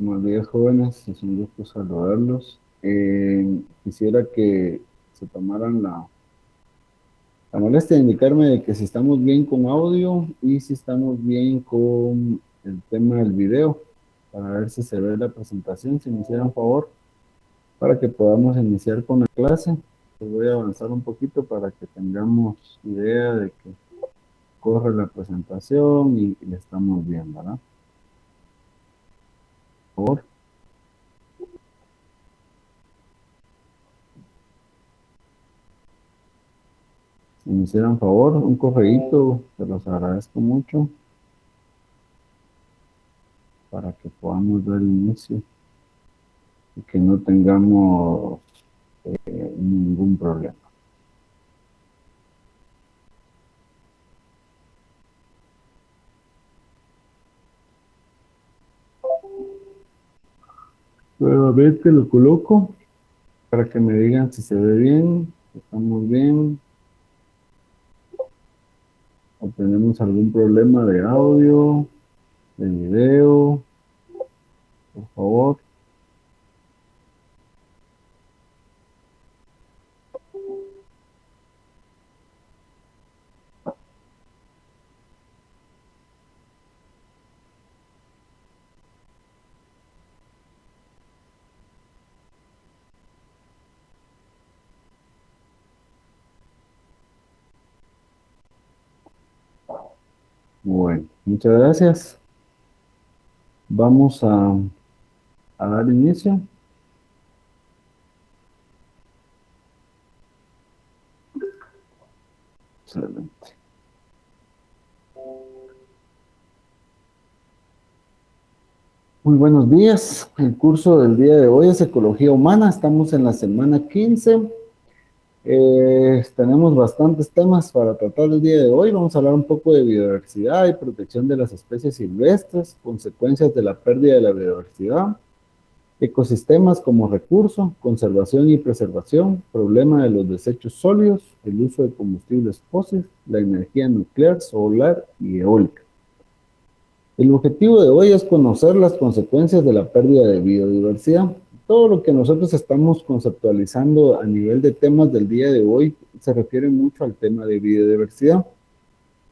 Buenos días, jóvenes. Es un gusto saludarlos. Quisiera que se tomaran la molestia de indicarme de que si estamos bien con audio y si estamos bien con el tema del video, para ver si se ve la presentación, si me hicieran favor, para que podamos iniciar con la clase. Les voy a avanzar un poquito para que tengamos idea de que corre la presentación y la estamos viendo, ¿verdad? Por favor. Si me hicieran favor, un correíto, se los agradezco mucho para que podamos dar inicio y que no tengamos ningún problema. Nuevamente lo coloco para que me digan si se ve bien, si estamos bien, o tenemos algún problema de audio, de video, por favor. Bueno, muchas gracias. Vamos a dar inicio. Excelente. Muy buenos días. El curso del día de hoy es Ecología Humana. Estamos en la semana 15. Tenemos bastantes temas para tratar el día de hoy. Vamos a hablar un poco de biodiversidad y protección de las especies silvestres, consecuencias de la pérdida de la biodiversidad, ecosistemas como recurso, conservación y preservación, problema de los desechos sólidos, el uso de combustibles fósiles, la energía nuclear, solar y eólica. El objetivo de hoy es conocer las consecuencias de la pérdida de biodiversidad. Todo lo que nosotros estamos conceptualizando a nivel de temas del día de hoy se refiere mucho al tema de biodiversidad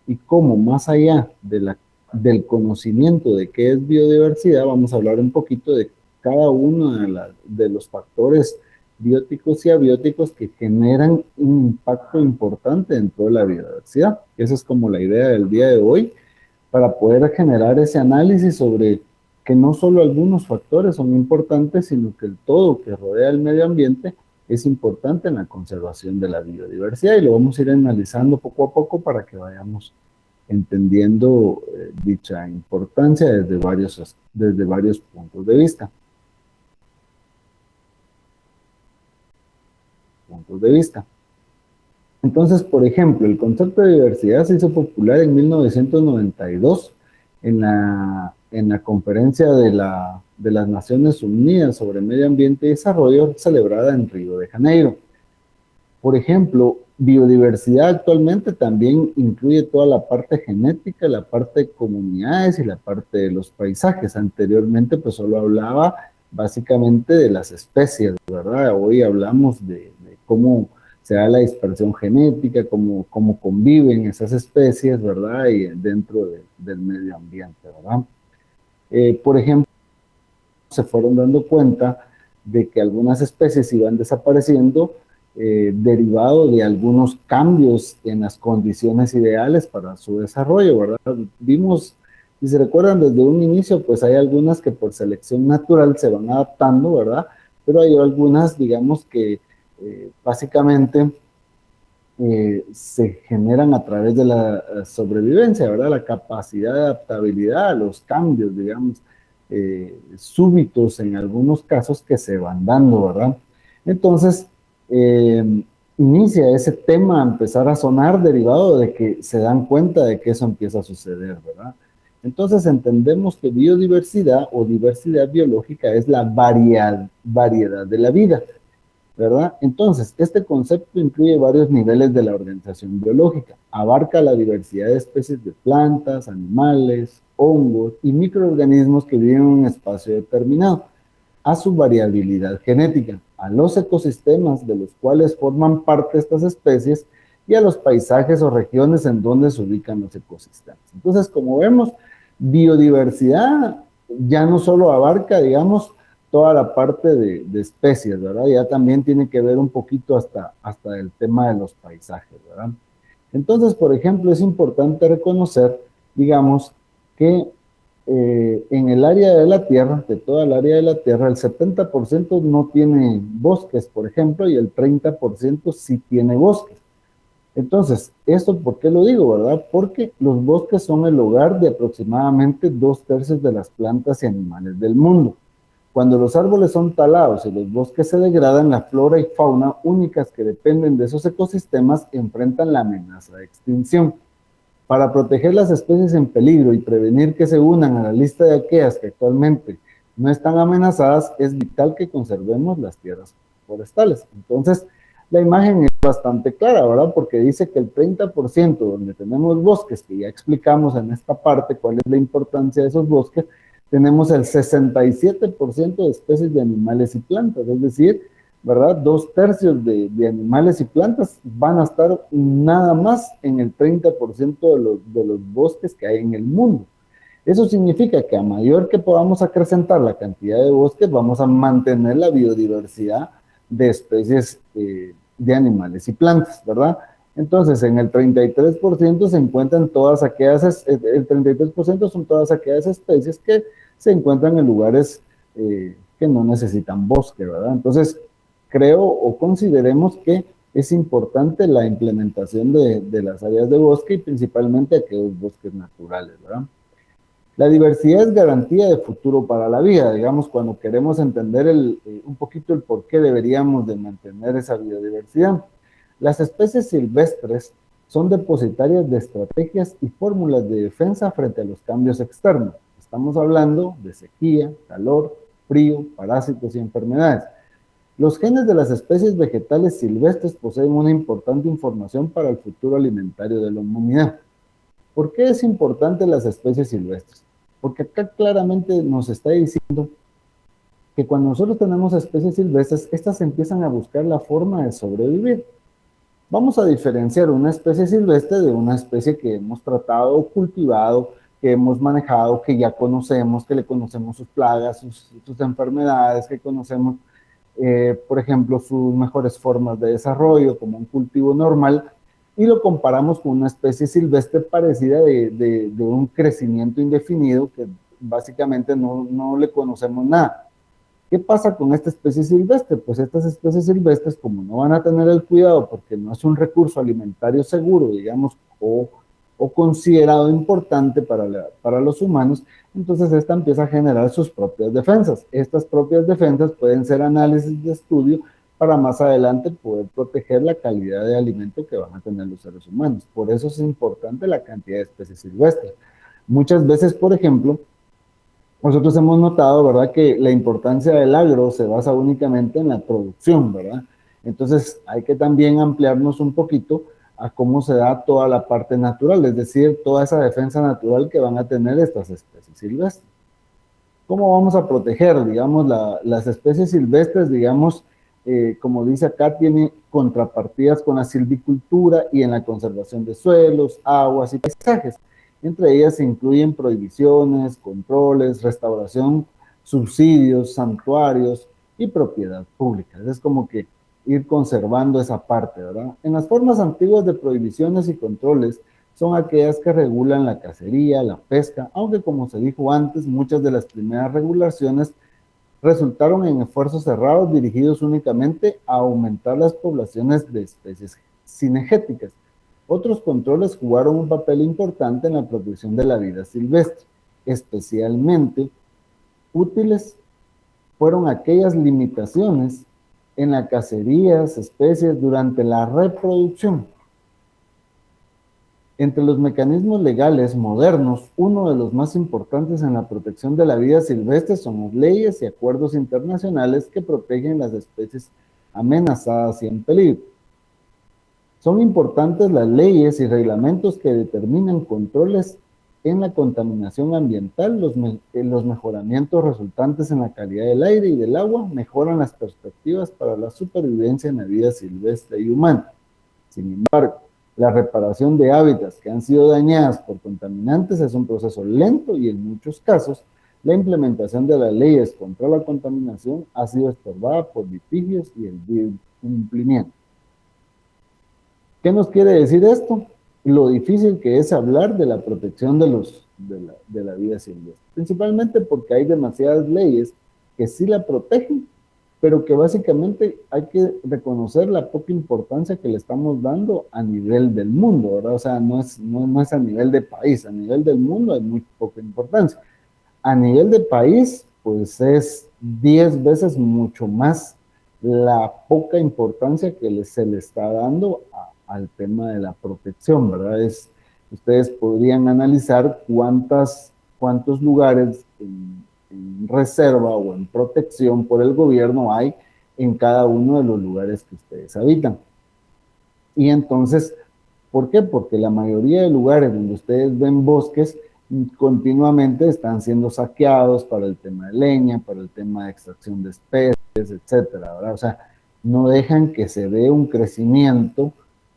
y cómo más allá del conocimiento de qué es biodiversidad, vamos a hablar un poquito de cada uno de los factores bióticos y abióticos que generan un impacto importante dentro de la biodiversidad. Esa es como la idea del día de hoy, para poder generar ese análisis sobre que no solo algunos factores son importantes, sino que el todo que rodea el medio ambiente es importante en la conservación de la biodiversidad, y lo vamos a ir analizando poco a poco para que vayamos entendiendo dicha importancia desde varios puntos de vista. Entonces, por ejemplo, el concepto de diversidad se hizo popular en 1992 en la conferencia de las Naciones Unidas sobre Medio Ambiente y Desarrollo, celebrada en Río de Janeiro. Por ejemplo, biodiversidad actualmente también incluye toda la parte genética, la parte de comunidades y la parte de los paisajes. Anteriormente, pues solo hablaba básicamente de las especies, ¿verdad? Hoy hablamos de cómo se da la dispersión genética, cómo conviven esas especies, ¿verdad? Y dentro del medio ambiente, ¿verdad? Por ejemplo, se fueron dando cuenta de que algunas especies iban desapareciendo derivado de algunos cambios en las condiciones ideales para su desarrollo, ¿verdad? Vimos, si se recuerdan desde un inicio, pues hay algunas que por selección natural se van adaptando, ¿verdad? Pero hay algunas, digamos, que básicamente se generan a través de la sobrevivencia, ¿verdad? La capacidad de adaptabilidad a los cambios, digamos, súbitos en algunos casos que se van dando, ¿verdad? Entonces, inicia ese tema a empezar a sonar derivado de que se dan cuenta de que eso empieza a suceder, ¿verdad? Entonces entendemos que biodiversidad o diversidad biológica es la variedad de la vida, ¿verdad? Entonces, este concepto incluye varios niveles de la organización biológica. Abarca la diversidad de especies de plantas, animales, hongos y microorganismos que viven en un espacio determinado, a su variabilidad genética, a los ecosistemas de los cuales forman parte estas especies y a los paisajes o regiones en donde se ubican los ecosistemas. Entonces, como vemos, biodiversidad ya no solo abarca, digamos, toda la parte de especies, ¿verdad? Ya también tiene que ver un poquito hasta el tema de los paisajes, ¿verdad? Entonces, por ejemplo, es importante reconocer, digamos, que en el área de la Tierra, de toda el área de la Tierra, el 70% no tiene bosques, por ejemplo, y el 30% sí tiene bosques. Entonces, ¿esto por qué lo digo, verdad? Porque los bosques son el hogar de aproximadamente 2/3 de las plantas y animales del mundo. Cuando los árboles son talados y los bosques se degradan, la flora y fauna únicas que dependen de esos ecosistemas enfrentan la amenaza de extinción. Para proteger las especies en peligro y prevenir que se unan a la lista de aquellas que actualmente no están amenazadas, es vital que conservemos las tierras forestales. Entonces, la imagen es bastante clara, ¿verdad? Porque dice que el 30% donde tenemos bosques, que ya explicamos en esta parte cuál es la importancia de esos bosques, tenemos el 67% de especies de animales y plantas, es decir, ¿verdad? 2/3 de animales y plantas van a estar nada más en el 30% de los bosques que hay en el mundo. Eso significa que a mayor que podamos acrecentar la cantidad de bosques, vamos a mantener la biodiversidad de especies de animales y plantas, ¿verdad? Entonces, en el 33% se encuentran todas aquellas, el 33% son todas aquellas especies que se encuentran en lugares que no necesitan bosque, ¿verdad? Entonces, creo o consideremos que es importante la implementación de las áreas de bosque y principalmente aquellos bosques naturales, ¿verdad? La diversidad es garantía de futuro para la vida, digamos, cuando queremos entender un poquito el por qué deberíamos de mantener esa biodiversidad. Las especies silvestres son depositarias de estrategias y fórmulas de defensa frente a los cambios externos. Estamos hablando de sequía, calor, frío, parásitos y enfermedades. Los genes de las especies vegetales silvestres poseen una importante información para el futuro alimentario de la humanidad. ¿Por qué es importante las especies silvestres? Porque acá claramente nos está diciendo que cuando nosotros tenemos especies silvestres, estas empiezan a buscar la forma de sobrevivir. Vamos a diferenciar una especie silvestre de una especie que hemos tratado o cultivado, que hemos manejado, que ya conocemos, que le conocemos sus plagas, sus enfermedades, que conocemos, por ejemplo, sus mejores formas de desarrollo, como un cultivo normal, y lo comparamos con una especie silvestre parecida de un crecimiento indefinido que básicamente no le conocemos nada. ¿Qué pasa con esta especie silvestre? Pues estas especies silvestres, como no van a tener el cuidado porque no es un recurso alimentario seguro, digamos, o considerado importante para los humanos, entonces esta empieza a generar sus propias defensas. Estas propias defensas pueden ser análisis de estudio para más adelante poder proteger la calidad de alimento que van a tener los seres humanos. Por eso es importante la cantidad de especies silvestres. Muchas veces, por ejemplo, nosotros hemos notado, ¿verdad?, que la importancia del agro se basa únicamente en la producción, ¿verdad? Entonces hay que también ampliarnos un poquito a cómo se da toda la parte natural, es decir, toda esa defensa natural que van a tener estas especies silvestres. ¿Cómo vamos a proteger, digamos, las especies silvestres, digamos, como dice acá, tiene contrapartidas con la silvicultura y en la conservación de suelos, aguas y paisajes? Entre ellas se incluyen prohibiciones, controles, restauración, subsidios, santuarios y propiedad pública. Es como que ir conservando esa parte, ¿verdad? En las formas antiguas de prohibiciones y controles son aquellas que regulan la cacería, la pesca, aunque como se dijo antes, muchas de las primeras regulaciones resultaron en esfuerzos cerrados dirigidos únicamente a aumentar las poblaciones de especies cinegéticas. Otros controles jugaron un papel importante en la protección de la vida silvestre. Especialmente útiles fueron aquellas limitaciones en la cacería de especies durante la reproducción. Entre los mecanismos legales modernos, uno de los más importantes en la protección de la vida silvestre son las leyes y acuerdos internacionales que protegen las especies amenazadas y en peligro. Son importantes las leyes y reglamentos que determinan controles en la contaminación ambiental, los mejoramientos resultantes en la calidad del aire y del agua mejoran las perspectivas para la supervivencia en la vida silvestre y humana. Sin embargo, la reparación de hábitats que han sido dañadas por contaminantes es un proceso lento y en muchos casos la implementación de las leyes contra la contaminación ha sido estorbada por litigios y el incumplimiento. ¿Qué nos quiere decir esto? Lo difícil que es hablar de la protección de la vida silvestre, principalmente porque hay demasiadas leyes que sí la protegen, pero que básicamente hay que reconocer la poca importancia que le estamos dando a nivel del mundo, ¿verdad? O sea, no es a nivel de país, a nivel del mundo hay muy poca importancia. A nivel de país, pues es 10 veces mucho más la poca importancia que se le está dando al tema de la protección, ¿verdad? Ustedes podrían analizar cuántos lugares en reserva o en protección por el gobierno hay en cada uno de los lugares que ustedes habitan. Y entonces, ¿por qué? Porque la mayoría de lugares donde ustedes ven bosques continuamente están siendo saqueados para el tema de leña, para el tema de extracción de especies, etcétera, ¿verdad? O sea, no dejan que se dé un crecimiento,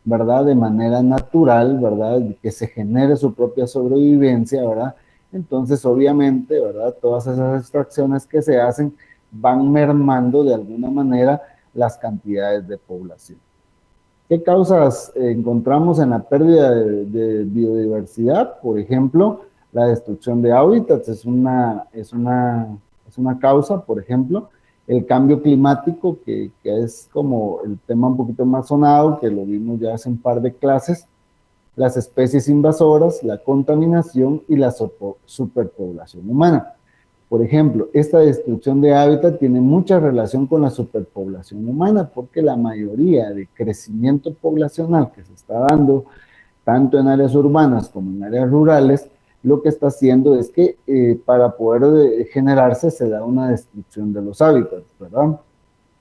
¿verdad? De manera natural, ¿verdad? Que se genere su propia sobrevivencia, ¿verdad? Entonces, obviamente, ¿verdad? Todas esas extracciones que se hacen van mermando de alguna manera las cantidades de población. ¿Qué causas encontramos en la pérdida de biodiversidad? Por ejemplo, la destrucción de hábitats es una causa, por ejemplo, el cambio climático, que es como el tema un poquito más sonado, que lo vimos ya hace un par de clases, las especies invasoras, la contaminación y la superpoblación humana. Por ejemplo, esta destrucción de hábitat tiene mucha relación con la superpoblación humana, porque la mayoría de crecimiento poblacional que se está dando, tanto en áreas urbanas como en áreas rurales, lo que está haciendo es que para poder generarse se da una destrucción de los hábitats, ¿verdad?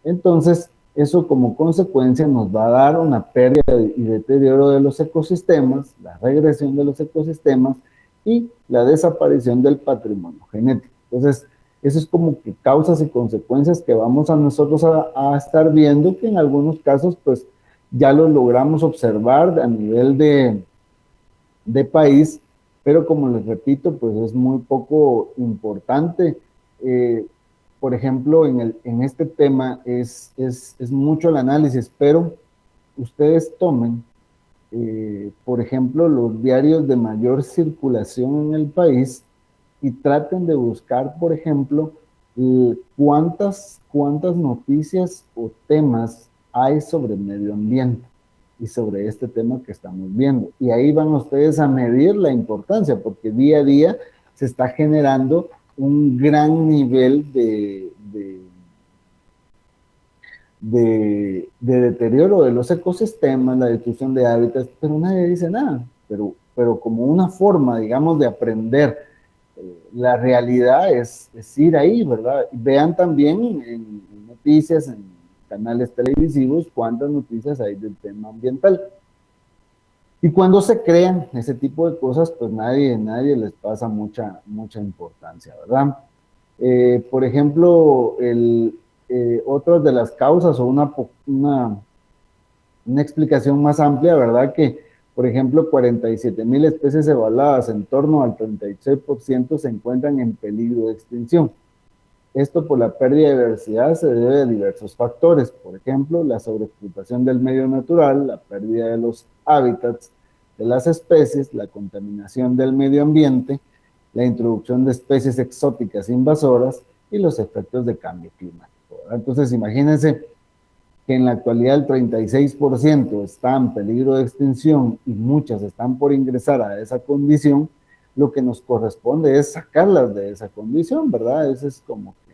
Entonces, eso como consecuencia nos va a dar una pérdida y deterioro de los ecosistemas, la regresión de los ecosistemas y la desaparición del patrimonio genético. Entonces, eso es como que causas y consecuencias que vamos a nosotros a estar viendo, que en algunos casos pues ya lo logramos observar a nivel de país, pero como les repito, pues es muy poco importante. Por ejemplo, en este tema es mucho el análisis, pero ustedes tomen, por ejemplo, los diarios de mayor circulación en el país y traten de buscar, por ejemplo, cuántas noticias o temas hay sobre medio ambiente y sobre este tema que estamos viendo. Y ahí van ustedes a medir la importancia, porque día a día se está generando un gran nivel de deterioro de los ecosistemas, la destrucción de hábitats, pero nadie dice nada. Pero como una forma, digamos, de aprender la realidad es ir ahí, ¿verdad? Vean también en noticias, en canales televisivos, cuántas noticias hay del tema ambiental. Y cuando se crean ese tipo de cosas, pues nadie les pasa mucha importancia, ¿verdad? Por ejemplo, otra de las causas o una explicación más amplia, ¿verdad? Que, por ejemplo, 47,000 especies evaluadas, en torno al 36% se encuentran en peligro de extinción. Esto por la pérdida de diversidad se debe a diversos factores, por ejemplo, la sobreexplotación del medio natural, la pérdida de los hábitats de las especies, la contaminación del medio ambiente, la introducción de especies exóticas invasoras y los efectos de cambio climático, ¿verdad? Entonces, imagínense que en la actualidad el 36% está en peligro de extinción y muchas están por ingresar a esa condición, lo que nos corresponde es sacarlas de esa condición, ¿verdad? Eso es como que...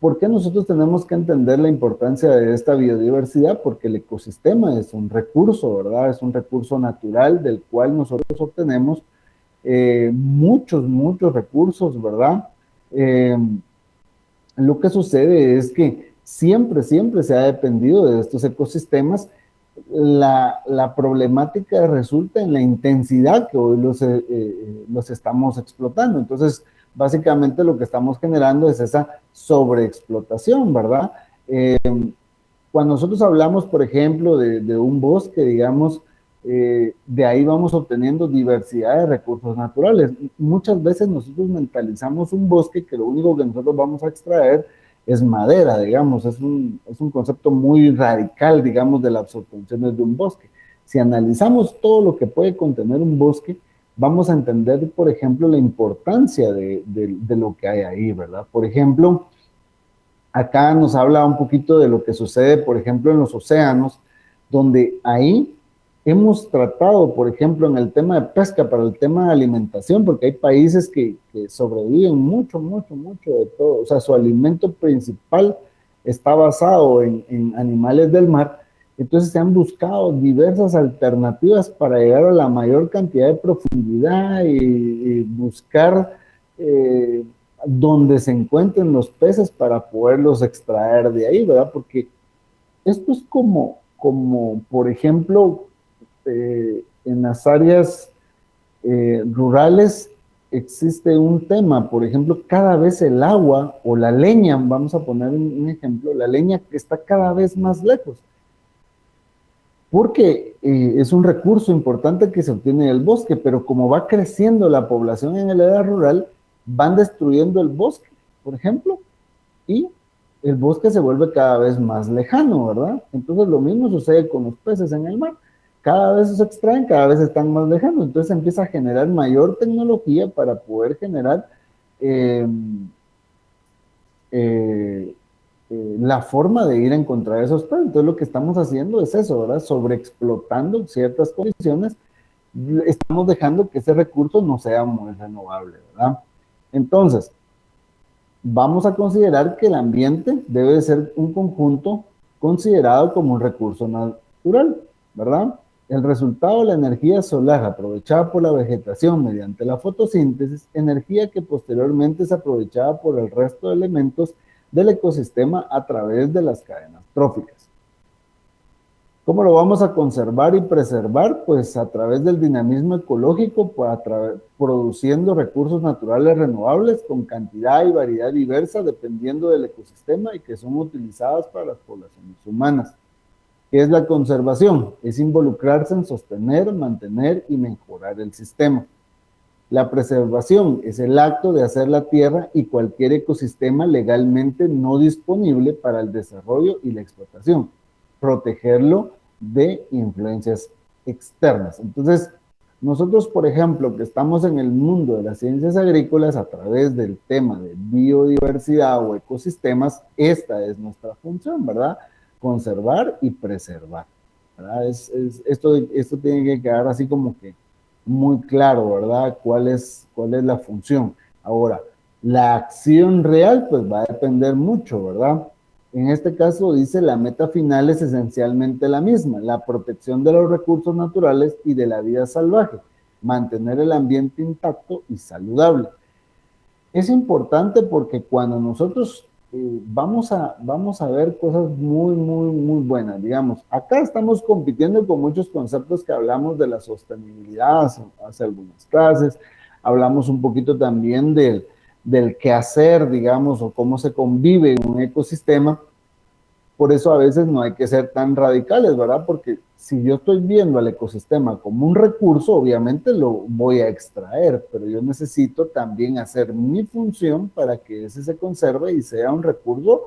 ¿Por qué nosotros tenemos que entender la importancia de esta biodiversidad? Porque el ecosistema es un recurso, ¿verdad? Es un recurso natural del cual nosotros obtenemos muchos recursos, ¿verdad? Lo que sucede es que siempre se ha dependido de estos ecosistemas la problemática resulta en la intensidad que hoy los estamos explotando. Entonces, básicamente lo que estamos generando es esa sobreexplotación, ¿verdad? Cuando nosotros hablamos, por ejemplo, de un bosque, digamos, de ahí vamos obteniendo diversidad de recursos naturales. Muchas veces nosotros mentalizamos un bosque que lo único que nosotros vamos a extraer es madera, digamos, es un concepto muy radical, digamos, de las obtenciones de un bosque. Si analizamos todo lo que puede contener un bosque, vamos a entender, por ejemplo, la importancia de lo que hay ahí, ¿verdad? Por ejemplo, acá nos habla un poquito de lo que sucede, por ejemplo, en los océanos, donde ahí hemos tratado, por ejemplo, en el tema de pesca, para el tema de alimentación, porque hay países que sobreviven mucho, mucho, mucho de todo. O sea, su alimento principal está basado en animales del mar. Entonces se han buscado diversas alternativas para llegar a la mayor cantidad de profundidad y buscar donde se encuentren los peces para poderlos extraer de ahí, ¿verdad? Porque esto es como por ejemplo, en las áreas rurales existe un tema, por ejemplo, cada vez el agua o la leña, vamos a poner un ejemplo, la leña está cada vez más lejos, porque es un recurso importante que se obtiene del bosque, pero como va creciendo la población en el área rural, van destruyendo el bosque, por ejemplo, y el bosque se vuelve cada vez más lejano, ¿verdad? Entonces lo mismo sucede con los peces en el mar. Cada vez se extraen, cada vez están más lejanos. Entonces empieza a generar mayor tecnología para poder generar eh, eh, la forma de ir a encontrar esos peces. Entonces lo que estamos haciendo es eso, ¿verdad? Sobreexplotando ciertas condiciones, estamos dejando que ese recurso no sea muy renovable, ¿verdad? Entonces, vamos a considerar que el ambiente debe ser un conjunto considerado como un recurso natural, ¿verdad? El resultado de la energía solar aprovechada por la vegetación mediante la fotosíntesis, energía que posteriormente es aprovechada por el resto de elementos del ecosistema a través de las cadenas tróficas. ¿Cómo lo vamos a conservar y preservar? Pues a través del dinamismo ecológico, produciendo recursos naturales renovables con cantidad y variedad diversa dependiendo del ecosistema y que son utilizadas para las poblaciones humanas. ¿Qué es la conservación? Es involucrarse en sostener, mantener y mejorar el sistema. La preservación es el acto de hacer la tierra y cualquier ecosistema legalmente no disponible para el desarrollo y la explotación, protegerlo de influencias externas. Entonces, nosotros, por ejemplo, que estamos en el mundo de las ciencias agrícolas a través del tema de biodiversidad o ecosistemas, esta es nuestra función, ¿verdad? Conservar y preservar, ¿verdad? Esto tiene que quedar así como que muy claro, ¿verdad? ¿Cuál es la función? Ahora, la acción real, pues va a depender mucho, ¿verdad? En este caso dice la meta final es esencialmente la misma, la protección de los recursos naturales y de la vida salvaje, mantener el ambiente intacto y saludable. Es importante porque cuando nosotros vamos a ver cosas muy, muy, muy buenas, digamos. Acá estamos compitiendo con muchos conceptos que hablamos de la sostenibilidad hace algunas clases, hablamos un poquito también del qué hacer, digamos, o cómo se convive en un ecosistema. Por eso a veces no hay que ser tan radicales, ¿verdad? Porque si yo estoy viendo al ecosistema como un recurso, obviamente lo voy a extraer, pero yo necesito también hacer mi función para que ese se conserve y sea un recurso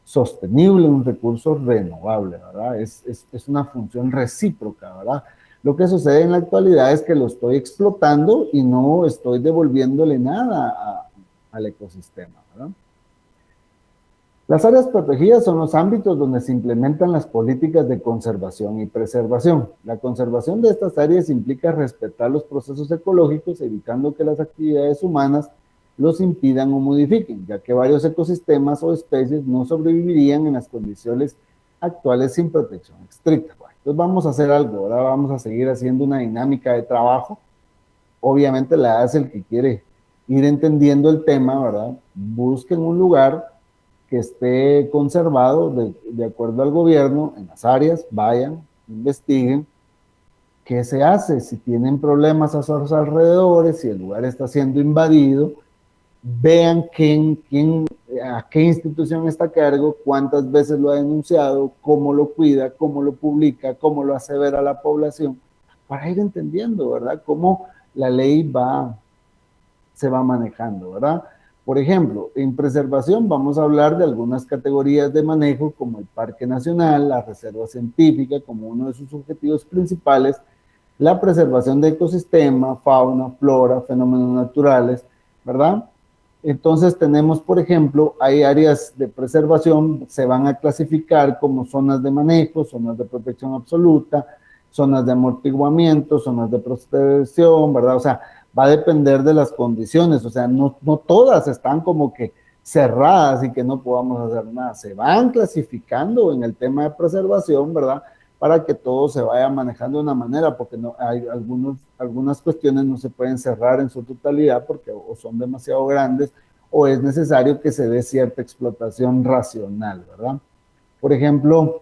sostenible, un recurso renovable, ¿verdad? Es una función recíproca, ¿verdad? Lo que sucede en la actualidad es que lo estoy explotando y no estoy devolviéndole nada al ecosistema, ¿verdad? Las áreas protegidas son los ámbitos donde se implementan las políticas de conservación y preservación. La conservación de estas áreas implica respetar los procesos ecológicos, evitando que las actividades humanas los impidan o modifiquen, ya que varios ecosistemas o especies no sobrevivirían en las condiciones actuales sin protección estricta. Bueno, entonces vamos a hacer algo, ahora vamos a seguir haciendo una dinámica de trabajo. Obviamente la hace el que quiere ir entendiendo el tema, ¿verdad? Busquen un lugar que esté conservado de acuerdo al gobierno en las áreas, vayan, investiguen qué se hace, si tienen problemas a sus alrededores, si el lugar está siendo invadido, vean a qué institución está a cargo, cuántas veces lo ha denunciado, cómo lo cuida, cómo lo publica, cómo lo hace ver a la población, para ir entendiendo, ¿verdad? Cómo la ley se va manejando, ¿verdad? Por ejemplo, en preservación vamos a hablar de algunas categorías de manejo como el Parque Nacional, la Reserva Científica como uno de sus objetivos principales, la preservación de ecosistema, fauna, flora, fenómenos naturales, ¿verdad? Entonces tenemos, por ejemplo, hay áreas de preservación, se van a clasificar como zonas de manejo, zonas de protección absoluta, zonas de amortiguamiento, zonas de protección, ¿verdad? O sea, va a depender de las condiciones, o sea, no todas están como que cerradas y que no podamos hacer nada, se van clasificando en el tema de preservación, ¿verdad? Para que todo se vaya manejando de una manera, porque no, hay algunas cuestiones no se pueden cerrar en su totalidad porque o son demasiado grandes o es necesario que se dé cierta explotación racional, ¿verdad? Por ejemplo,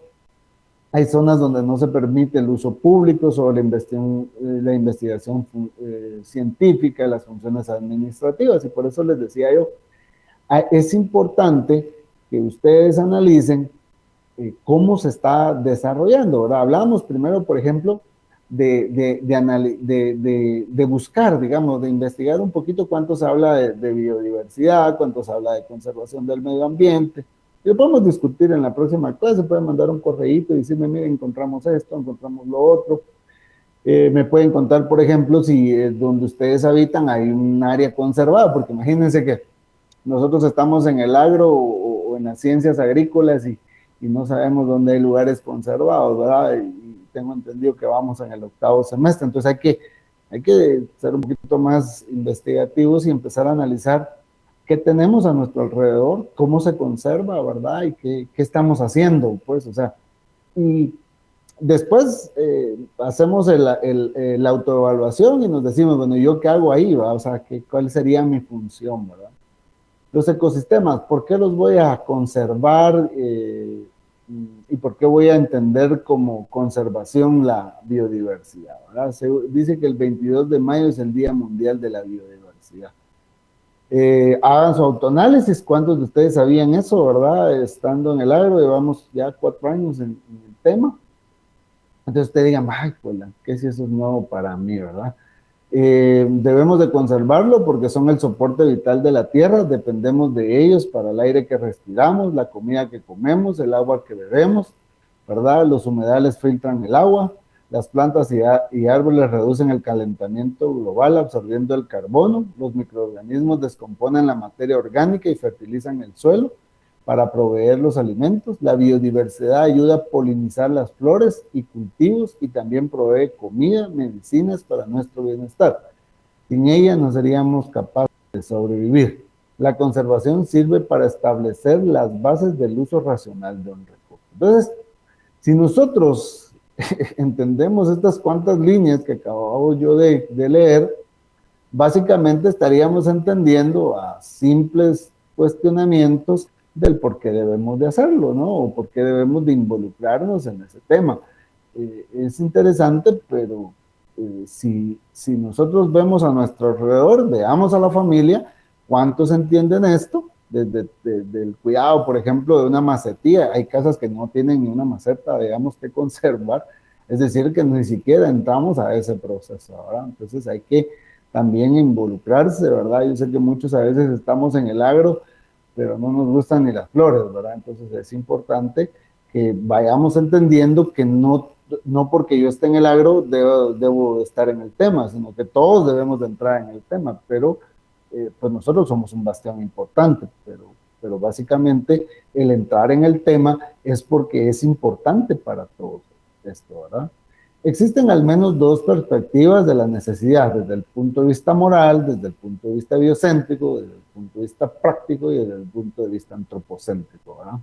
hay zonas donde no se permite el uso público sobre la investigación científica, las funciones administrativas, y por eso les decía yo, es importante que ustedes analicen cómo se está desarrollando, ¿verdad? Hablamos primero, por ejemplo, de buscar, digamos, de investigar un poquito cuánto se habla de biodiversidad, cuánto se habla de conservación del medio ambiente. Y lo podemos discutir en la próxima clase, pueden mandar un correíto y decirme, mire, encontramos esto, encontramos lo otro. Me pueden contar, por ejemplo, si donde ustedes habitan hay un área conservada, porque imagínense que nosotros estamos en el agro o en las ciencias agrícolas y no sabemos dónde hay lugares conservados, ¿verdad? Y tengo entendido que vamos en el 8º semestre, entonces hay que ser un poquito más investigativos y empezar a analizar qué tenemos a nuestro alrededor, cómo se conserva, ¿verdad? Y qué estamos haciendo, pues, o sea, y después hacemos la autoevaluación y nos decimos, bueno, ¿yo qué hago ahí, va? O sea, ¿cuál sería mi función, verdad? Los ecosistemas, ¿por qué los voy a conservar y por qué voy a entender como conservación la biodiversidad, ¿verdad? Se dice que el 22 de mayo es el Día Mundial de la Biodiversidad. Hagan su autoanálisis, ¿cuántos de ustedes sabían eso, verdad? Estando en el agro, llevamos ya 4 años en el tema. Entonces ustedes digan, ay, pues, ¿qué si eso es nuevo para mí, verdad? Debemos de conservarlo porque son el soporte vital de la tierra, dependemos de ellos para el aire que respiramos, la comida que comemos, el agua que bebemos, ¿verdad? Los humedales filtran el agua, las plantas y árboles reducen el calentamiento global absorbiendo el carbono, los microorganismos descomponen la materia orgánica y fertilizan el suelo para proveer los alimentos, la biodiversidad ayuda a polinizar las flores y cultivos y también provee comida, medicinas para nuestro bienestar. Sin ella no seríamos capaces de sobrevivir. La conservación sirve para establecer las bases del uso racional de un recurso. Entonces, si nosotros entendemos estas cuantas líneas que acabo yo de leer, básicamente estaríamos entendiendo a simples cuestionamientos del por qué debemos de hacerlo, ¿no? O por qué debemos de involucrarnos en ese tema. Es interesante, pero si nosotros vemos a nuestro alrededor, veamos a la familia, ¿cuántos entienden esto? Desde el cuidado, por ejemplo, de una macetía. Hay casas que no tienen ni una maceta, digamos, que conservar. Es decir, que ni siquiera entramos a ese proceso, ¿verdad? Entonces hay que también involucrarse, ¿verdad? Yo sé que muchos a veces estamos en el agro, pero no nos gustan ni las flores, ¿verdad? Entonces es importante que vayamos entendiendo que no porque yo esté en el agro debo estar en el tema, sino que todos debemos de entrar en el tema, pero pues nosotros somos un bastión importante, pero básicamente el entrar en el tema es porque es importante para todos esto, ¿verdad? Existen al menos 2 perspectivas de la necesidad, desde el punto de vista moral, desde el punto de vista biocéntrico, desde el punto de vista práctico y desde el punto de vista antropocéntrico, ¿verdad?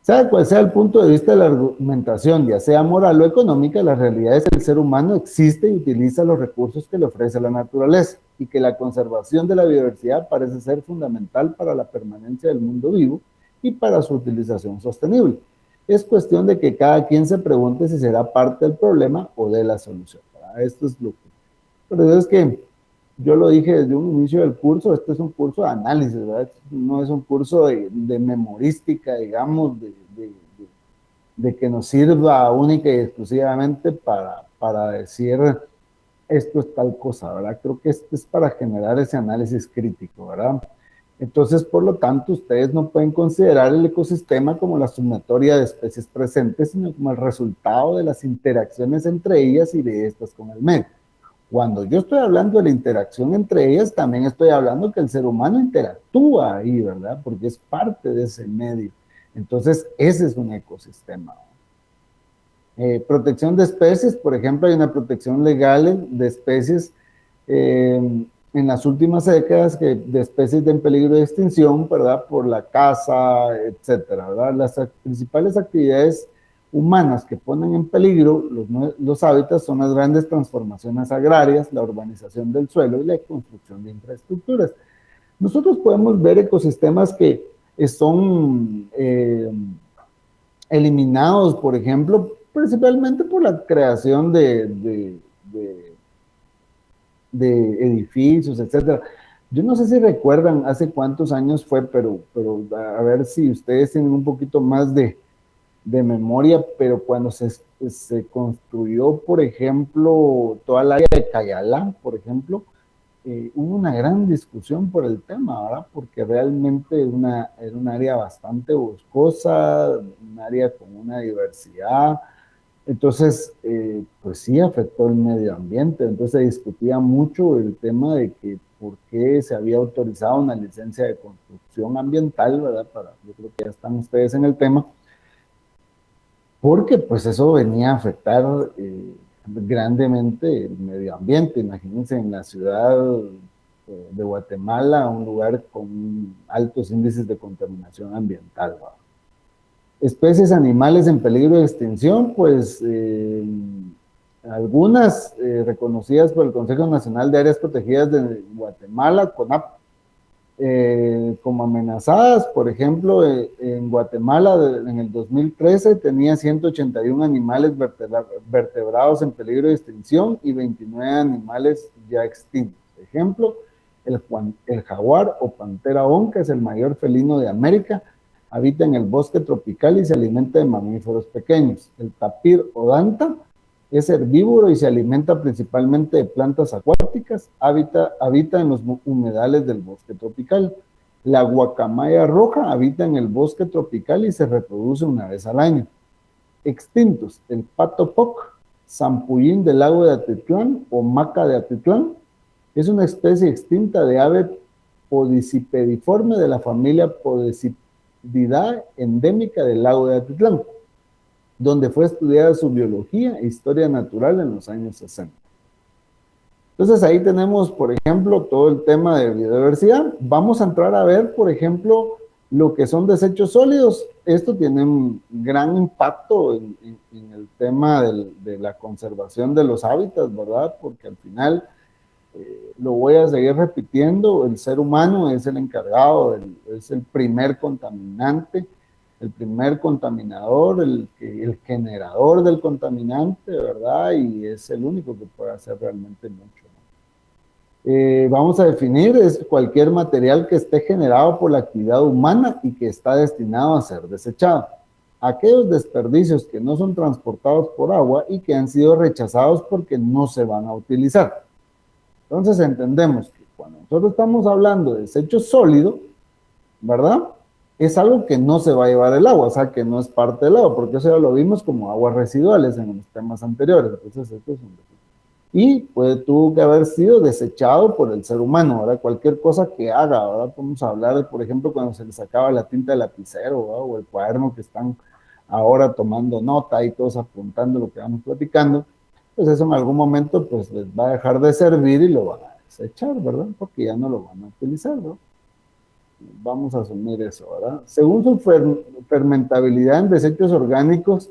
Sea cual sea el punto de vista de la argumentación, ya sea moral o económica, la realidad es que el ser humano existe y utiliza los recursos que le ofrece la naturaleza y que la conservación de la biodiversidad parece ser fundamental para la permanencia del mundo vivo y para su utilización sostenible. Es cuestión de que cada quien se pregunte si será parte del problema o de la solución, ¿verdad? Esto es lo que... Pero es que yo lo dije desde un inicio del curso, este es un curso de análisis, ¿verdad? No es un curso de memorística, digamos, de que nos sirva única y exclusivamente para decir esto es tal cosa, ¿verdad? Creo que esto es para generar ese análisis crítico, ¿verdad? Entonces, por lo tanto, ustedes no pueden considerar el ecosistema como la sumatoria de especies presentes, sino como el resultado de las interacciones entre ellas y de estas con el medio. Cuando yo estoy hablando de la interacción entre ellas, también estoy hablando que el ser humano interactúa ahí, ¿verdad? Porque es parte de ese medio. Entonces, ese es un ecosistema. Protección de especies, por ejemplo, hay una protección legal de especies en las últimas décadas de especies en peligro de extinción, ¿verdad? Por la caza, etcétera, ¿verdad? Las principales actividades humanas que ponen en peligro los hábitats son las grandes transformaciones agrarias, la urbanización del suelo y la construcción de infraestructuras. Nosotros podemos ver ecosistemas que son eliminados, por ejemplo, principalmente por la creación de edificios, etcétera. Yo no sé si recuerdan hace cuántos años fue, pero a ver si ustedes tienen un poquito más de memoria, pero cuando se construyó, por ejemplo, toda el área de Cayalá, por ejemplo, hubo una gran discusión por el tema, ¿verdad? Porque realmente era un área bastante boscosa, un área con una diversidad. Entonces, pues sí afectó el medio ambiente. Entonces se discutía mucho el tema de que por qué se había autorizado una licencia de construcción ambiental, ¿verdad? Yo creo que ya están ustedes en el tema, porque pues eso venía a afectar grandemente el medio ambiente. Imagínense en la ciudad de Guatemala, un lugar con altos índices de contaminación ambiental, ¿verdad? Especies animales en peligro de extinción, pues algunas reconocidas por el Consejo Nacional de Áreas Protegidas de Guatemala, CONAP, como amenazadas. Por ejemplo, en Guatemala en el 2013 tenía 181 animales vertebrados en peligro de extinción y 29 animales ya extintos. Ejemplo, el jaguar o pantera onca es el mayor felino de América, habita en el bosque tropical y se alimenta de mamíferos pequeños. El tapir o danta es herbívoro y se alimenta principalmente de plantas acuáticas, habita en los humedales del bosque tropical. La guacamaya roja habita en el bosque tropical y se reproduce una vez al año. Extintos, el pato poc, zampullín del lago de Atitlán o maca de Atitlán, es una especie extinta de ave podicipediforme de la familia Podicipidae endémica del lago de Atitlán, donde fue estudiada su biología e historia natural en los años 60. Entonces ahí tenemos, por ejemplo, todo el tema de biodiversidad. Vamos a entrar a ver, por ejemplo, lo que son desechos sólidos. Esto tiene un gran impacto en el tema de la conservación de los hábitats, ¿verdad? Porque al final, lo voy a seguir repitiendo, el ser humano es el encargado, es el primer contaminante, el primer contaminador, el generador del contaminante, ¿verdad? Y es el único que puede hacer realmente mucho, ¿no? Vamos a definir, es cualquier material que esté generado por la actividad humana y que está destinado a ser desechado. Aquellos desperdicios que no son transportados por agua y que han sido rechazados porque no se van a utilizar. Entonces entendemos que cuando nosotros estamos hablando de desecho sólido, ¿verdad? Es algo que no se va a llevar el agua, o sea, que no es parte del agua, porque eso ya lo vimos como aguas residuales en los temas anteriores. Entonces, esto es un... Y tuvo que haber sido desechado por el ser humano, ¿verdad? Cualquier cosa que haga, ¿verdad? Podemos hablar, por ejemplo, cuando se les sacaba la tinta del lapicero, ¿verdad? O el cuaderno que están ahora tomando nota y todos apuntando lo que vamos platicando, pues eso en algún momento pues les va a dejar de servir y lo van a desechar, ¿verdad? Porque ya no lo van a utilizar, ¿no? Vamos a asumir eso, ¿verdad? Según su fermentabilidad en desechos orgánicos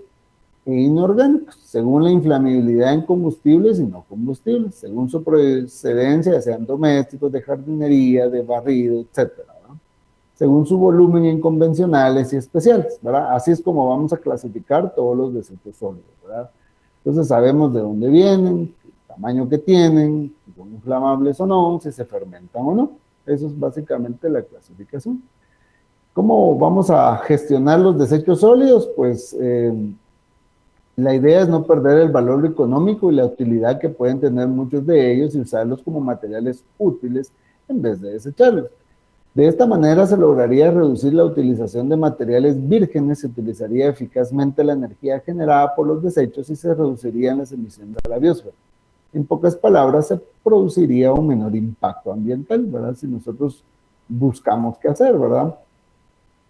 e inorgánicos, según la inflamabilidad en combustibles y no combustibles, según su procedencia, sean domésticos, de jardinería, de barrido, etcétera, ¿no? según su volumen en convencionales y especiales, ¿verdad? Así es como vamos a clasificar todos los desechos sólidos, ¿verdad? Entonces sabemos de dónde vienen, el tamaño que tienen, si son inflamables o no, si se fermentan o no. Eso es básicamente la clasificación. ¿Cómo vamos a gestionar los desechos sólidos? Pues la idea es no perder el valor económico y la utilidad que pueden tener muchos de ellos y usarlos como materiales útiles en vez de desecharlos. De esta manera se lograría reducir la utilización de materiales vírgenes, se utilizaría eficazmente la energía generada por los desechos y se reducirían las emisiones a la biosfera. En pocas palabras, se produciría un menor impacto ambiental, ¿verdad? Si nosotros buscamos qué hacer, ¿verdad?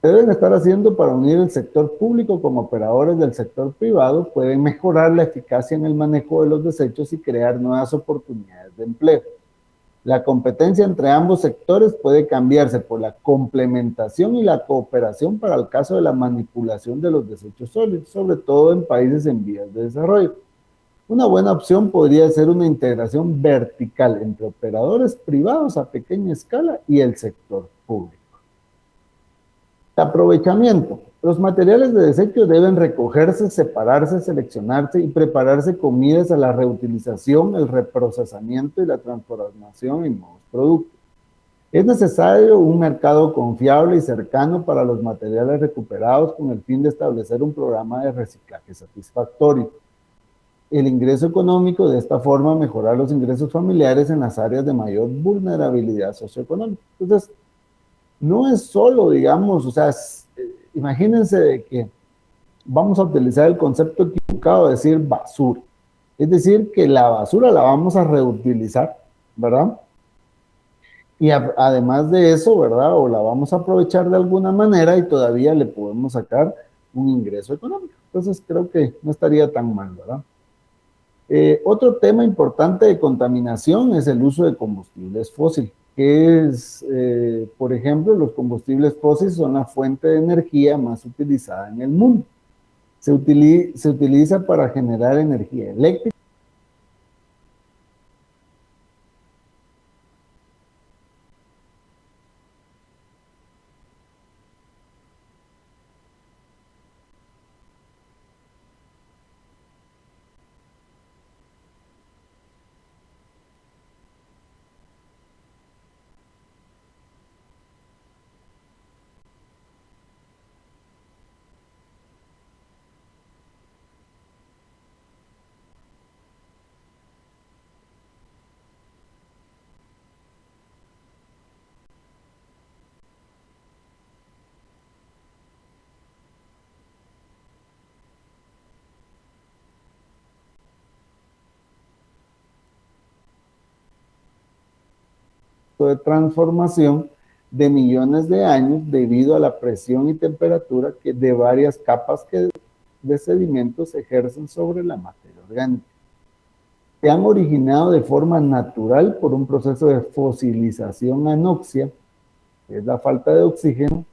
Se deben estar haciendo para unir el sector público con operadores del sector privado, pueden mejorar la eficacia en el manejo de los desechos y crear nuevas oportunidades de empleo. La competencia entre ambos sectores puede cambiarse por la complementación y la cooperación para el caso de la manipulación de los desechos sólidos, sobre todo en países en vías de desarrollo. Una buena opción podría ser una integración vertical entre operadores privados a pequeña escala y el sector público. Aprovechamiento. Los materiales de desecho deben recogerse, separarse, seleccionarse y prepararse con miras a la reutilización, el reprocesamiento y la transformación en nuevos productos. Es necesario un mercado confiable y cercano para los materiales recuperados con el fin de establecer un programa de reciclaje satisfactorio. El ingreso económico, de esta forma, mejorar los ingresos familiares en las áreas de mayor vulnerabilidad socioeconómica. Entonces, no es solo, digamos, o sea, imagínense de que vamos a utilizar el concepto equivocado de decir basura. Es decir, que la basura la vamos a reutilizar, ¿verdad? Y además de eso, ¿verdad? O la vamos a aprovechar de alguna manera y todavía le podemos sacar un ingreso económico. Entonces creo que no estaría tan mal, ¿verdad? Otro tema importante de contaminación es el uso de combustibles fósiles, que es, por ejemplo, los combustibles fósiles son la fuente de energía más utilizada en el mundo. Se utiliza para generar energía eléctrica, de transformación de millones de años debido a la presión y temperatura que de varias capas de sedimentos ejercen sobre la materia orgánica. Se han originado de forma natural por un proceso de fosilización anoxia, que es la falta de oxígeno.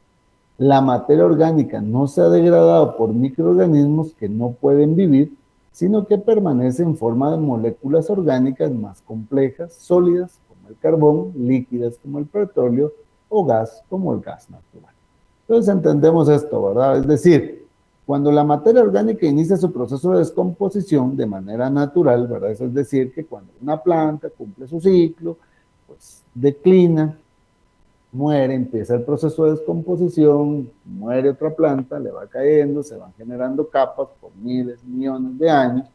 La materia orgánica no se ha degradado por microorganismos que no pueden vivir, sino que permanece en forma de moléculas orgánicas más complejas, sólidas como el carbón, líquidas como el petróleo o gas como el gas natural. Entonces entendemos esto, ¿verdad? Es decir, cuando la materia orgánica inicia su proceso de descomposición de manera natural, ¿verdad? Eso es decir, que cuando una planta cumple su ciclo, pues declina, muere, empieza el proceso de descomposición, muere otra planta, le va cayendo, se van generando capas por miles, millones de años,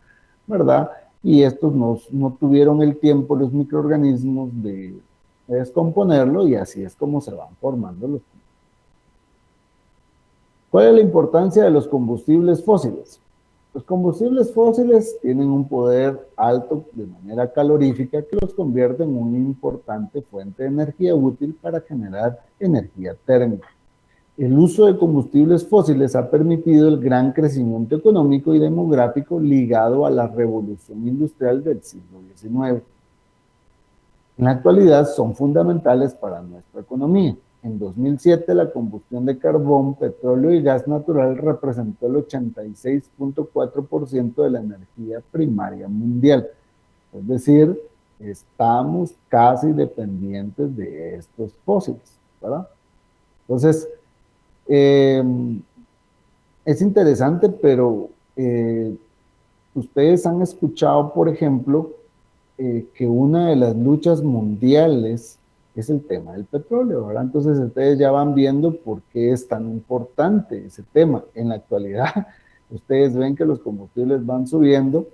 ¿verdad? Y estos no tuvieron el tiempo, los microorganismos, de descomponerlo y así es como se van formando los. ¿Cuál es la importancia de los combustibles fósiles? Los combustibles fósiles tienen un poder alto de manera calorífica que los convierte en una importante fuente de energía útil para generar energía térmica. El uso de combustibles fósiles ha permitido el gran crecimiento económico y demográfico ligado a la revolución industrial del siglo XIX. En la actualidad son fundamentales para nuestra economía. En 2007, la combustión de carbón, petróleo y gas natural representó el 86.4% de la energía primaria mundial. Es decir, estamos casi dependientes de estos fósiles, ¿verdad? Entonces, eh, es interesante, pero ustedes han escuchado, por ejemplo, que una de las luchas mundiales es el tema del petróleo, ¿verdad? Entonces ustedes ya van viendo por qué es tan importante ese tema. En la actualidad, ustedes ven que los combustibles van subiendo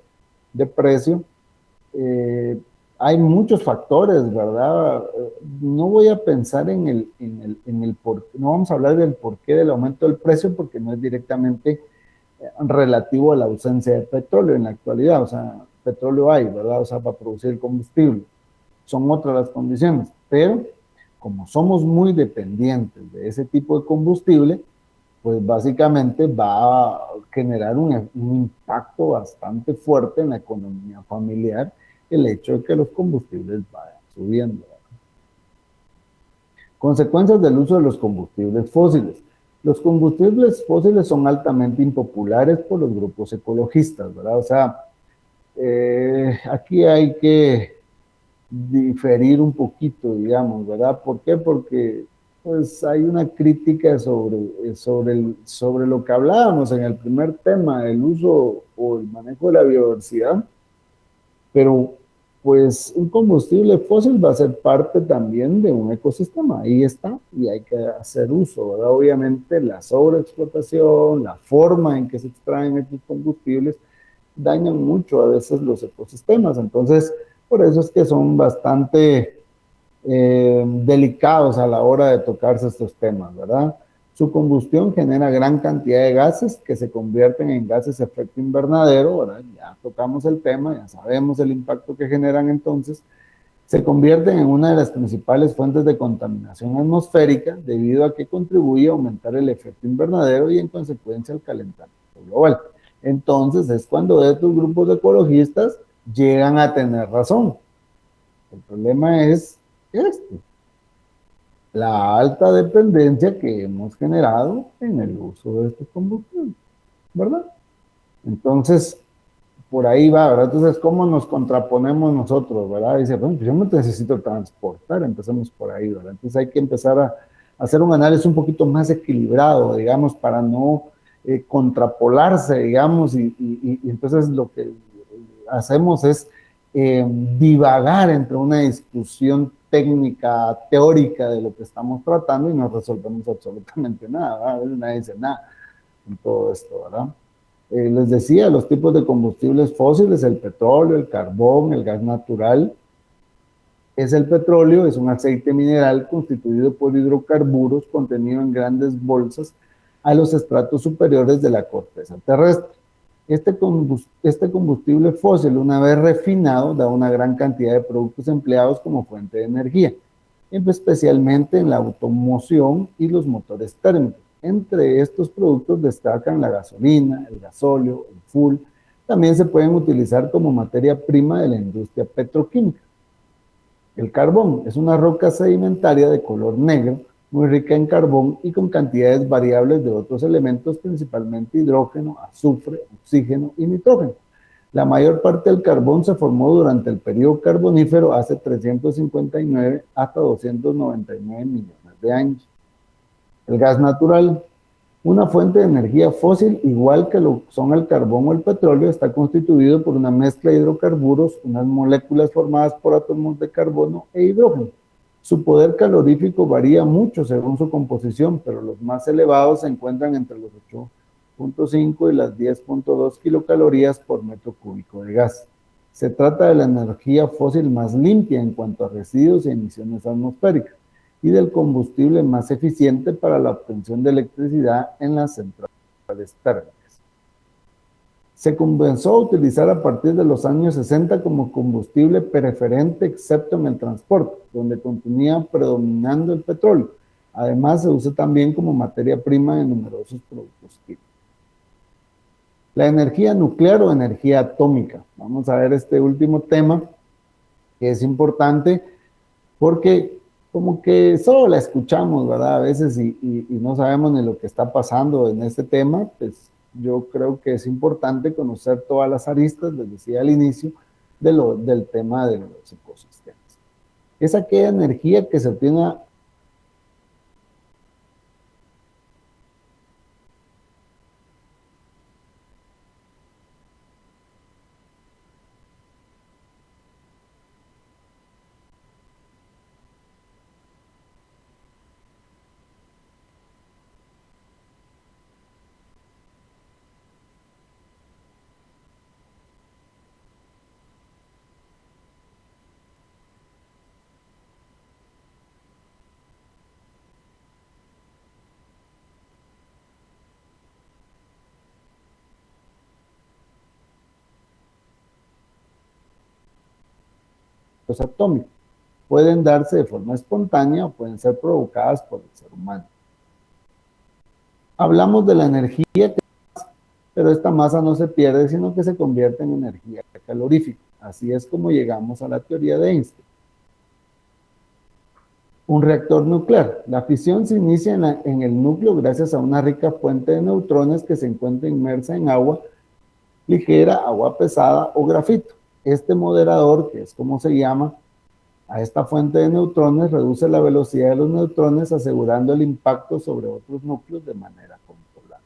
de precio. Eh, Hay muchos factores, ¿verdad? No voy a pensar en el por, no vamos a hablar del porqué del aumento del precio porque no es directamente relativo a la ausencia de petróleo en la actualidad. O sea, petróleo hay, ¿verdad? O sea, para producir combustible. Son otras las condiciones, pero como somos muy dependientes de ese tipo de combustible, pues básicamente va a generar un impacto bastante fuerte en la economía familiar el hecho de que los combustibles vayan subiendo. Consecuencias del uso de los combustibles fósiles. Los combustibles fósiles son altamente impopulares por los grupos ecologistas, ¿verdad? O sea, aquí hay que diferir un poquito, digamos, ¿verdad? ¿Por qué? Porque pues hay una crítica sobre lo que hablábamos en el primer tema, el uso o el manejo de la biodiversidad, pero pues un combustible fósil va a ser parte también de un ecosistema, ahí está, y hay que hacer uso, ¿verdad? Obviamente la sobreexplotación, la forma en que se extraen estos combustibles, dañan mucho a veces los ecosistemas, entonces por eso es que son bastante delicados a la hora de tocarse estos temas, ¿verdad? Su combustión genera gran cantidad de gases que se convierten en gases de efecto invernadero, ¿verdad? Ya tocamos el tema, ya sabemos el impacto que generan entonces, se convierten en una de las principales fuentes de contaminación atmosférica debido a que contribuye a aumentar el efecto invernadero y en consecuencia al calentamiento global. Entonces es cuando estos grupos de ecologistas llegan a tener razón. El problema es este, la alta dependencia que hemos generado en el uso de estos combustibles, ¿verdad? Entonces, por ahí va, ¿verdad? Entonces, ¿cómo nos contraponemos nosotros, verdad? Dice, bueno, pues yo me necesito transportar, empecemos por ahí, ¿verdad? Entonces hay que empezar a hacer un análisis un poquito más equilibrado, digamos, para no contrapolarse, digamos, y entonces lo que hacemos es divagar entre una discusión técnica, teórica de lo que estamos tratando y no resolvemos absolutamente nada, ¿verdad? A veces nadie dice nada en todo esto, ¿verdad? Les decía, los tipos de combustibles fósiles, el petróleo, el carbón, el gas natural. Es el petróleo, es un aceite mineral constituido por hidrocarburos contenido en grandes bolsas a los estratos superiores de la corteza terrestre. Este combustible fósil, una vez refinado, da una gran cantidad de productos empleados como fuente de energía, especialmente en la automoción y los motores térmicos. Entre estos productos destacan la gasolina, el gasóleo, el fuel. También se pueden utilizar como materia prima de la industria petroquímica. El carbón es una roca sedimentaria de color negro, muy rica en carbón y con cantidades variables de otros elementos, principalmente hidrógeno, azufre, oxígeno y nitrógeno. La mayor parte del carbón se formó durante el periodo carbonífero hace 359 hasta 299 millones de años. El gas natural, una fuente de energía fósil, igual que lo son el carbón o el petróleo, está constituido por una mezcla de hidrocarburos, unas moléculas formadas por átomos de carbono e hidrógeno. Su poder calorífico varía mucho según su composición, pero los más elevados se encuentran entre los 8.5 y las 10.2 kilocalorías por metro cúbico de gas. Se trata de la energía fósil más limpia en cuanto a residuos y emisiones atmosféricas y del combustible más eficiente para la obtención de electricidad en las centrales térmicas. Se comenzó a utilizar a partir de los años 60 como combustible preferente, excepto en el transporte, donde continúa predominando el petróleo. Además, se usa también como materia prima en numerosos productos químicos. La energía nuclear o energía atómica. Vamos a ver este último tema, que es importante porque como que solo la escuchamos, ¿verdad? A veces y no sabemos ni lo que está pasando en este tema, pues yo creo que es importante conocer todas las aristas, les decía al inicio, del tema de los ecosistemas. Es aquella energía que se obtiene efectos atómicos. Pueden darse de forma espontánea o pueden ser provocadas por el ser humano. Hablamos de la energía, pero esta masa no se pierde, sino que se convierte en energía calorífica. Así es como llegamos a la teoría de Einstein. Un reactor nuclear. La fisión se inicia en el núcleo gracias a una rica fuente de neutrones que se encuentra inmersa en agua ligera, agua pesada o grafito. Este moderador, que es como se llama a esta fuente de neutrones, reduce la velocidad de los neutrones asegurando el impacto sobre otros núcleos de manera controlada.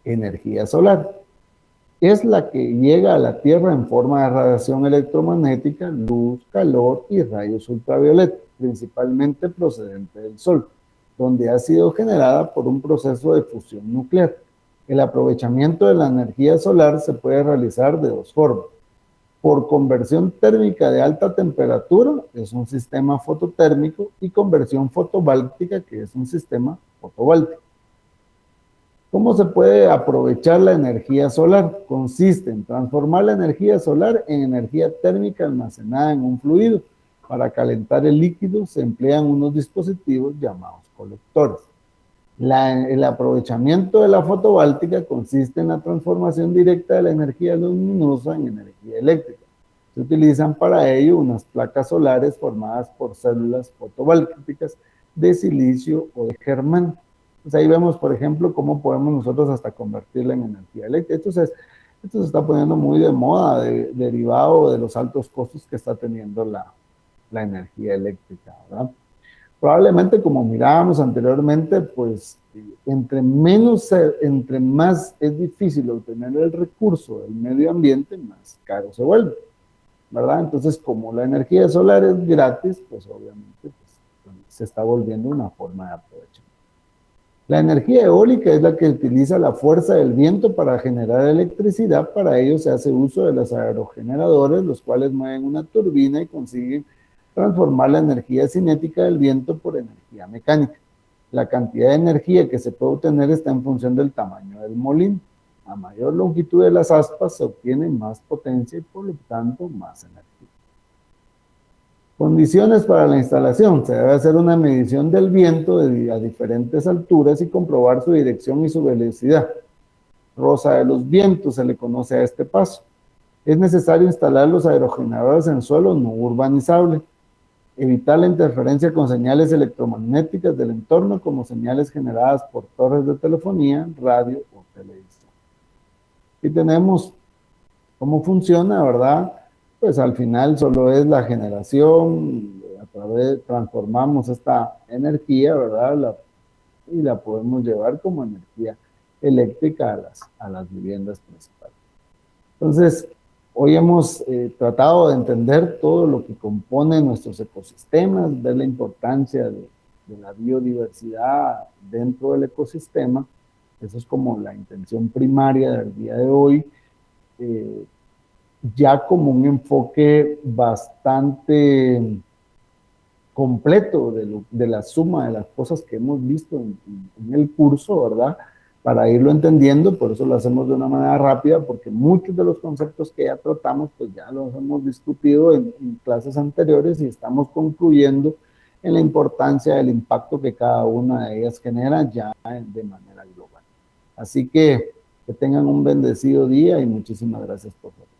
Energía solar. Es la que llega a la Tierra en forma de radiación electromagnética, luz, calor y rayos ultravioleta, principalmente procedente del Sol, donde ha sido generada por un proceso de fusión nuclear. El aprovechamiento de la energía solar se puede realizar de dos formas. Por conversión térmica de alta temperatura, es un sistema fototérmico, y conversión fotováltica, que es un sistema fotováltico. ¿Cómo se puede aprovechar la energía solar? Consiste en transformar la energía solar en energía térmica almacenada en un fluido. Para calentar el líquido se emplean unos dispositivos llamados colectores. El aprovechamiento de la fotováltica consiste en la transformación directa de la energía luminosa en energía eléctrica. Se utilizan para ello unas placas solares formadas por células fotoválticas de silicio o de germán. Pues ahí vemos, por ejemplo, cómo podemos nosotros hasta convertirla en energía eléctrica. Esto se está poniendo muy de moda, derivado de los altos costos que está teniendo la energía eléctrica, ¿verdad? Probablemente, como mirábamos anteriormente, pues entre más es difícil obtener el recurso del medio ambiente, más caro se vuelve, ¿verdad? Entonces, como la energía solar es gratis, pues obviamente pues, se está volviendo una forma de aprovechamiento. La energía eólica es la que utiliza la fuerza del viento para generar electricidad. Para ello se hace uso de los aerogeneradores, los cuales mueven una turbina y consiguen transformar la energía cinética del viento por energía mecánica. La cantidad de energía que se puede obtener está en función del tamaño del molino. A mayor longitud de las aspas se obtiene más potencia y por lo tanto más energía. Condiciones para la instalación. Se debe hacer una medición del viento a diferentes alturas y comprobar su dirección y su velocidad. Rosa de los vientos se le conoce a este paso. Es necesario instalar los aerogeneradores en suelo no urbanizable. Evitar la interferencia con señales electromagnéticas del entorno, como señales generadas por torres de telefonía, radio o televisión. Y tenemos cómo funciona, ¿verdad? Pues al final solo es la generación, transformamos esta energía, ¿verdad? Y la podemos llevar como energía eléctrica a las viviendas principales. Entonces, hoy hemos tratado de entender todo lo que compone nuestros ecosistemas, ver la importancia de la biodiversidad dentro del ecosistema. Eso es como la intención primaria del día de hoy. Ya como un enfoque bastante completo de la suma de las cosas que hemos visto en el curso, ¿verdad? Para irlo entendiendo, por eso lo hacemos de una manera rápida, porque muchos de los conceptos que ya tratamos, pues ya los hemos discutido en clases anteriores y estamos concluyendo en la importancia del impacto que cada una de ellas genera ya de manera global. Así que tengan un bendecido día y muchísimas gracias por su atención.